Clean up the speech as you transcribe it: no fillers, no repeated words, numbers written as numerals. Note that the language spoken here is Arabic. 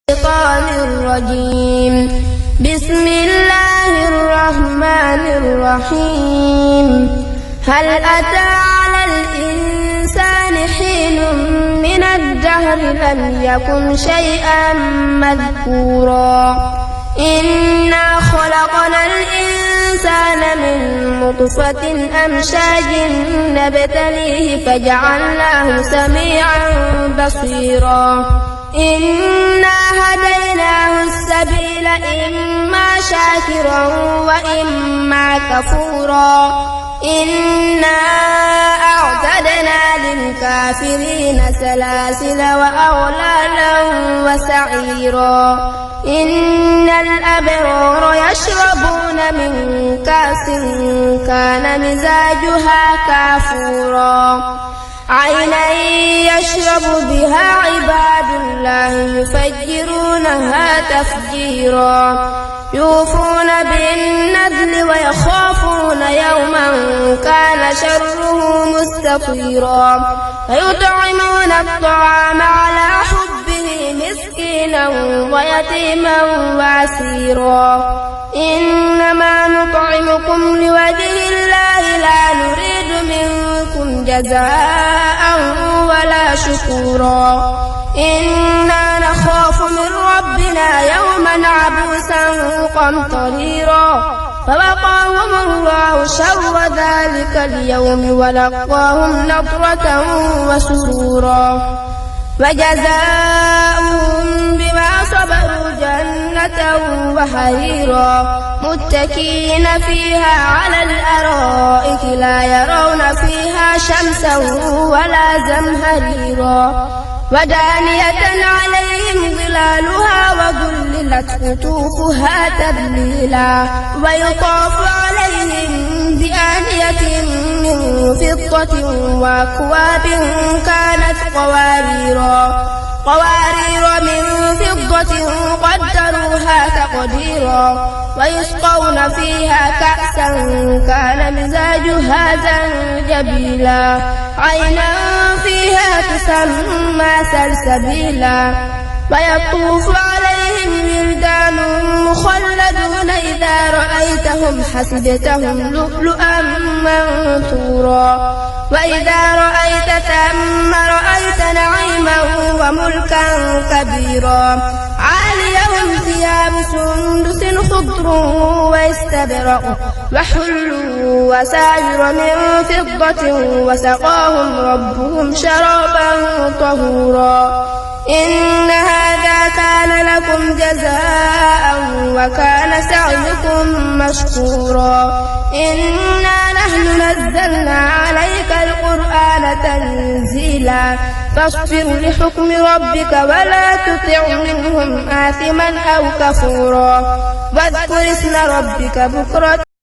الشيطان الرجيم. بسم الله الرحمن الرحيم. هل أتى على الإنسان حين من الدهر لم يكن شيئا مذكورا إنا خلقنا الإنسان من نطفة أمشاج نبتليه فجعلناه سميعا بصيرا إنا هديناه السبيل إما شاكرا وإما كفورا إنا أعتدنا للكافرين سلاسل وأغلالا وسعيرا إن الأبرار يشربون من كأس كان مزاجها كافورا عينا يشرب بها عباد الله يفجرونها تفجيرا يوفون بالنذر ويخافون يوما كان شره مستطيرا فيطعمون الطعام على حبه مسكينا ويتيما واسيرا إنما نطعمكم لوجه الله لا نريد منكم جزاء ولا شكورا إنا نخاف من ربنا يوما عبوسا قمطريرا فوقاهم الله شر ذلك اليوم ولقاهم نضرة وسرورا وجزاؤهم بما صبروا جنة وحريرا متكئين فيها على الأرائك لا يرون فيها شمسا ولا زمهريرا ودانية عليهم ظلالها وذللت قطوفها تذليلا ويطاف عليهم بآنية من فضة وأكواب كانت قوارير من فضة قدروها تقديرا ويسقون فيها كأسا كان مزاجها زنجبيلا عينا فيها تسمى سلسبيلا ويطوف عليهم ولدان مخلدون إذا رأيتهم حسبتهم لؤلؤا منثورا وإذا رأيت ثم رأيت نعيما وملكا كبيرا عاليهم ثياب سندس خضر واستبرق وحلوا وساجر من فضة وسقاهم ربهم شرابا طهورا إن هذا كان لكم جزاء وكان سعيكم مشكورا إنا نحن نزلنا عليك القرآن تنزيلا فاصبر لحكم ربك ولا تطع منهم آثما أو كفورا واذكر اسم ربك بكرة